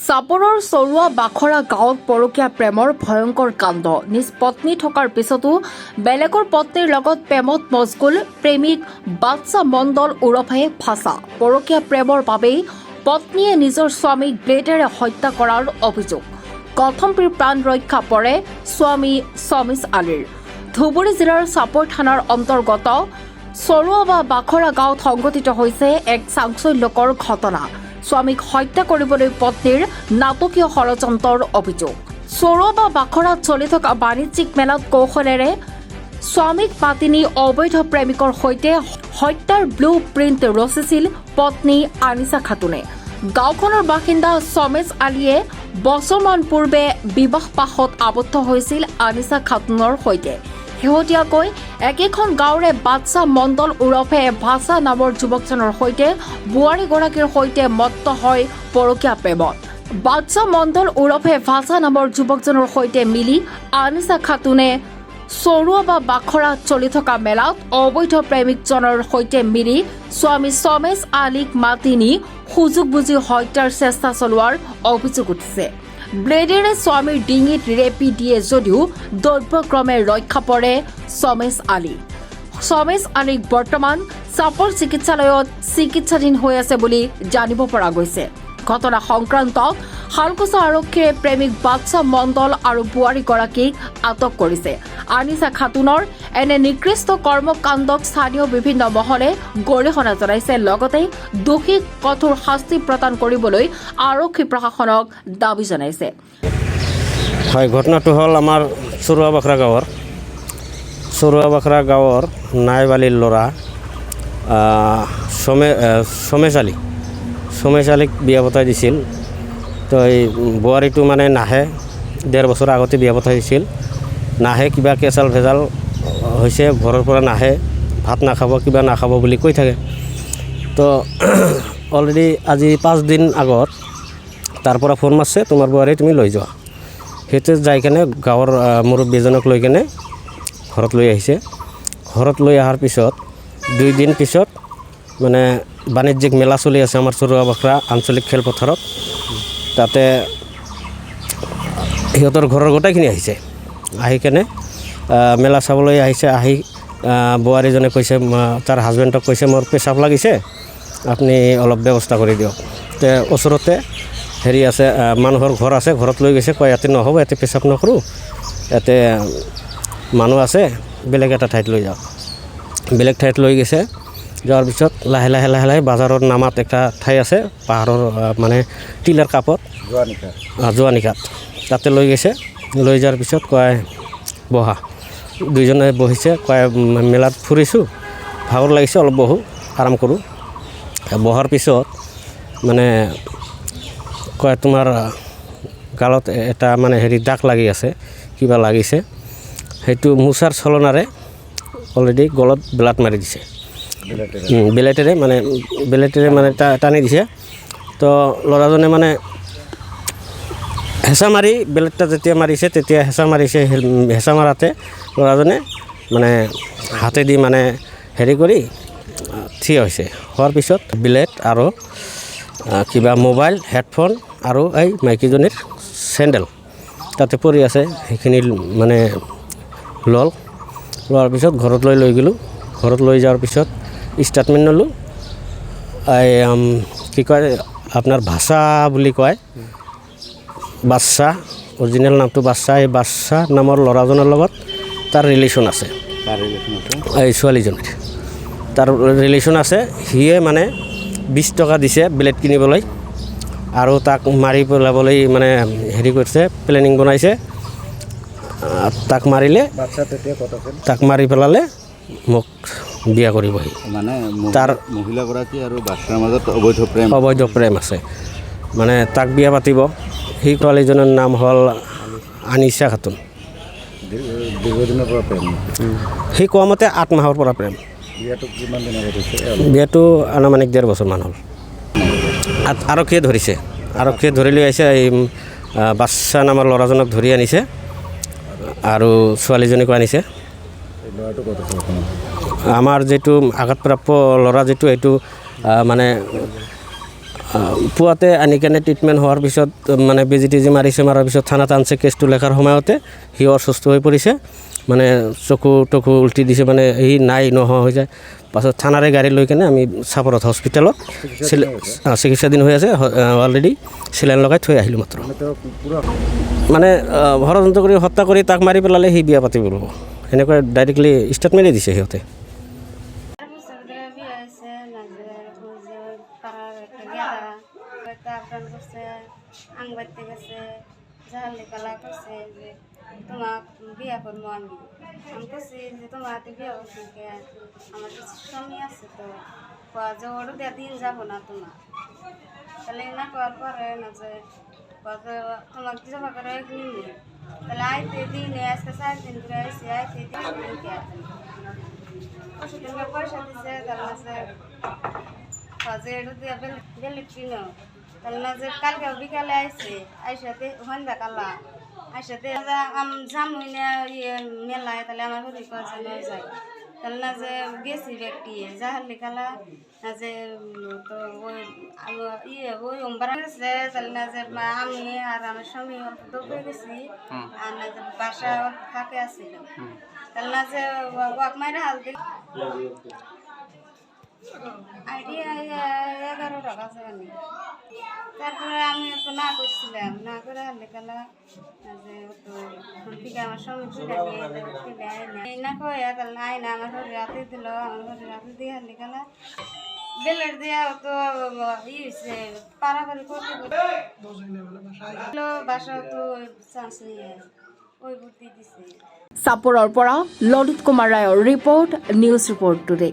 চাপৰৰ চৰুৱা বাখৰা গাঁৱত পৰকীয়া প্ৰেমৰ ভয়ংকৰ কাণ্ড। নিজ পত্নী থকাৰ পিছতো বেলেগৰ পত্নীৰ লগত প্ৰেমত মচগুল প্ৰেমিক বাদশা মণ্ডল ওৰফে ভাষা। পৰকীয়া প্ৰেমৰ বাবেই পত্নীয়ে নিজৰ স্বামীক ব্লেডেৰে হত্যা কৰাৰ অভিযোগ। কথম্পিৰ প্ৰাণ ৰক্ষা পৰে স্বামী শমিছ আলীৰ। ধুবুৰী জিলাৰ চাপৰ থানাৰ অন্তৰ্গত চৰুৱা বাখৰা গাঁৱত সংঘটিত হৈছে এক চাঞ্চল্যকৰ ঘটনা। স্বামীক হত্যা কৰিবলৈ পত্নীৰ নাটকীয় ষড়যন্ত্ৰৰ অভিযোগ। চৰুৱা বাখৰাত চলি থকা বাণিজ্যিক মেলাত কৌশলেৰে স্বামীক মাতি নি অবৈধ প্ৰেমিকৰ সৈতে হত্যাৰ ব্লু প্ৰিণ্ট ৰচিছিল পত্নী আনিছা খাতুনে। গাঁওখনৰ বাসিন্দা শমিছ আলীয়ে বছৰমান পূৰ্বে বিবাহপাশত আবদ্ধ হৈছিল আনিছা খাতুনৰ সৈতে। শেহতীয়াকৈ একেখন গাঁৱৰে বাদশা মণ্ডল ওৰফে ভাষা নামৰ যুৱকজনৰ সৈতে বোৱাৰীগৰাকীৰ সৈতে মত্ত হয় পৰকীয়া প্ৰেমত। বাদশা মণ্ডল ওৰফে ভাষা নামৰ যুৱকজনৰ সৈতে মিলি আনিছা খাতুনে চৰুৱা বাখৰাত চলি থকা মেলাত অবৈধ প্ৰেমিকজনৰ সৈতে মিলি স্বামী শমিছ আলীক মাতি নি সুযোগ বুজি হত্যাৰ চেষ্টা চলোৱাৰ অভিযোগ উঠিছে। ব্লেডেৰে স্বামীৰ ডিঙিত ৰেপি দিয়ে যদিও দৈৱক্ৰমে ৰক্ষা পৰে শমিছ আলী। শমিছ আলীক বৰ্তমান চাপৰ চিকিৎসালয়ত চিকিৎসাধীন হৈ আছে বুলি জানিব পৰা গৈছে। ঘটনা সংক্ৰান্তত শালকুচা আৰক্ষীয়ে প্ৰেমিক বাদশা মণ্ডল আৰু বোৱাৰীগৰাকীক আটক কৰিছে। আনিছা খাতুনৰ এনে নিকৃষ্ট কৰ্মকাণ্ডক স্থানীয় বিভিন্ন মহলে গৰিহণা জনাইছে। লগতে দোষীক কঠোৰ শাস্তি প্ৰদান কৰিবলৈ আৰক্ষী প্ৰশাসনক দাবী জনাইছে। হয়, ঘটনাটো হ'ল আমাৰ চৰুৱা বাখৰা গাঁৱৰ নাইবালিৰ ল'ৰা শমিছ আলীক বিয়া পতাই দিছিল। তো এই বোৱাৰীটো মানে নাহে, 1.5 বছৰ আগতে বিয়া পতাই দিছিল। নাহে, কিবা কেঁচাল ভেজাল হৈছে, ঘৰৰ পৰা নাহে, ভাত নাখাব, কিবা নাখাব বুলি কৈ থাকে। তো অলৰেডি আজি 5 দিন আগত তাৰ পৰা ফোন মাৰছে, তোমাৰ বোৱাৰী তুমি লৈ যোৱা। সেইটো যাই কেনে গাঁৱৰ মুৰব্বী এজনক লৈ কেনে ঘৰত লৈ আহিছে। ঘৰত লৈ অহাৰ পিছত 2 দিন পিছত মানে বাণিজ্যিক মেলা চলি আছে আমাৰ চৰুৱা বাখৰা আঞ্চলিক খেলপথাৰত। তাতে সিহঁতৰ ঘৰৰ গোটেইখিনি আহিছে। আহি কেনে মেলা চাবলৈ আহিছে। আহি বোৱাৰীজনে কৈছে, তাৰ হাজবেণ্ডক কৈছে, মোৰ পেচাব লাগিছে, আপুনি অলপ ব্যৱস্থা কৰি দিয়ক। তে ওচৰতে হেৰি আছে, মানুহৰ ঘৰ আছে, ঘৰত লৈ গৈছে। কয় ইয়াতে নহ'ব, ইয়াতে পেচাব নকৰোঁ, ইয়াতে মানুহ আছে, বেলেগ এটা ঠাইত লৈ যাওক। বেলেগ ঠাইত লৈ গৈছে। যোৱাৰ পিছত লাহে লাহে বাজাৰৰ নামাত এটা ঠাই আছে, পাহাৰৰ মানে টিলাৰ কাপত, জোৱানিকাত, তাতে লৈ গৈছে। লৈ যোৱাৰ পিছত কয় বহা। দুইজনে বহিছে। কয় মেলাত ফুৰিছোঁ, ভাগৰ লাগিছে, অলপ বহোঁ, আৰাম কৰোঁ। বহাৰ পিছত মানে কয় তোমাৰ গালত এটা মানে হেৰি দাগ লাগি আছে, কিবা লাগিছে। সেইটো মোচাৰ চলনাৰে অলৰেডি গলত ব্লাড মাৰি দিছে, বেলেটেৰে মানে টানি দিছে। তো ল'ৰাজনে মানে হেঁচা মাৰি, বেলেটটা যেতিয়া মাৰিছে তেতিয়া হেঁচা মাৰিছে। হেঁচা মাৰাতে ল'ৰাজনে মানে হাতেদি মানে হেৰি কৰি থিয় হৈছে। হোৱাৰ পিছত ব্লেড আৰু কিবা মোবাইল, হেডফোন আৰু এই মাইকীজনীৰ চেণ্ডেল তাতে পৰি আছে। সেইখিনি মানে লোৱাৰ পিছত ঘৰত লৈ গ'লোঁ। ঘৰত লৈ যোৱাৰ পিছত ষ্টেটমেণ্ট ল'লোঁ। এই কি কয় আপোনাৰ ভাষা বুলি কয়, বাদশা, অৰিজিনেল নামটো বাদশা। এই বাদশা নামৰ ল'ৰাজনৰ লগত তাৰ ৰিলেশ্যন আছে, এই ছোৱালীজনীৰ তাৰ ৰিলেশ্যন আছে। সিয়ে মানে 20 টকা দিছে ব্লেড কিনিবলৈ, আৰু তাক মাৰি পেলাবলৈ মানে হেৰি কৰিছে, প্লেনিং বনাইছে। তাক মাৰিলে, তাক মাৰি পেলালে মোক বিয়া কৰিবহি। মানে তাৰ মহিলাগৰাকী আৰু বাদশাৰ মাজত অবৈধ প্ৰেম আছে। মানে তাক বিয়া পাতিব। সেই ছোৱালীজনীৰ নাম হ'ল আনিছা খাতুন। দীৰ্ঘদিনৰ পৰা প্ৰেম, সেই কোৱা মতে 8 মাহৰ পৰা প্ৰেম। বিয়াটো আনুমানিক 1.5 বছৰমান হ'ল। আৰক্ষীয়ে ধৰিছে, আৰক্ষীয়ে ধৰি লৈ আহিছে। এই বাদশা নামৰ ল'ৰাজনক ধৰি আনিছে আৰু ছোৱালীজনীকো আনিছে। আমাৰ যিটো আঘাতপ্ৰাপ্ত ল'ৰা, যিটো এইটো মানে পুৱাতে আনি কেনে ট্ৰিটমেণ্ট হোৱাৰ পিছত মানে বেজি টেজি মাৰাৰ পিছত থানাত আনছে কেছটো লেখাৰ সময়তে সি অসুস্থ হৈ পৰিছে মানে চকু টকু উল্টি দিছে মানে সি নাই নোহোৱা হৈ যায় পাছত থানাৰে গাড়ী লৈ কেনে আমি চাপৰত হস্পিটেলত চিকিৎসাধীন হৈ আছে অলৰেডি চিলাইন লগাই থৈ আহিলোঁ মাত্ৰ মানে ষড়যন্ত্ৰ কৰি হত্যা কৰি তাক মাৰি পেলালে সি বিয়া পাতিব সেনেকৈ ডাইৰেক্টলি ষ্টেটমেণ্টেই দিছে সিহঁতে তোমাক বিয়া করবো আমি কছি যে তোমার বিয়া করছি আমার স্বামী আছে তো জোর দিয়ে দিন যাবো না তোমার তাহলে না করার পরে না যে তোমাকে জমা করে নিয়ে তাহলে আইতে দিনে আজকে 4 দিন ধরে আইসি আইতে দিন পয়সা দিছে তাহলে যে এটা দিয়ে বেলে কিনো তাহলে না যে কালকে বিকালে আইসে আইসাতে সন্ধ্যা কালা আইসাতে জামুই না ইয়ে মেলায় তাহলে আমার হরি পাশে যায় তাহলে না যে গেছি ব্যক্তি যাহালি কালা না যে তো ওই ইয়ে ওই অম্বারা গেছে তাহলে না যে আমি আর আমার স্বামী দৌড়ে গেছি আর না যে বাসা ফাঁকে আসছিল তাহলে না যে ওয়াক মাইরে হাল দিল আইডিয়া 11 টাকা আছে তারপরে আমি তো না করছিলাম না করে হালে কালা যে তো আমার স্বামী তুলে না কয়ে তাহলে নাই না আমার ঘরে রাতে দিল আমার ঘরে রাতে দিয়ে হালে কালা বেলের দিয়া তো ই হয়েছে পারাপারি করতে বাসা তো চান্স নিয়ে ওই বুদ্ধি দিছে চাপৰৰ পৰা ললিত কুমাৰ ৰায়ৰ ৰিপৰ্ট নিউজ ৰিপৰ্ট টুডে।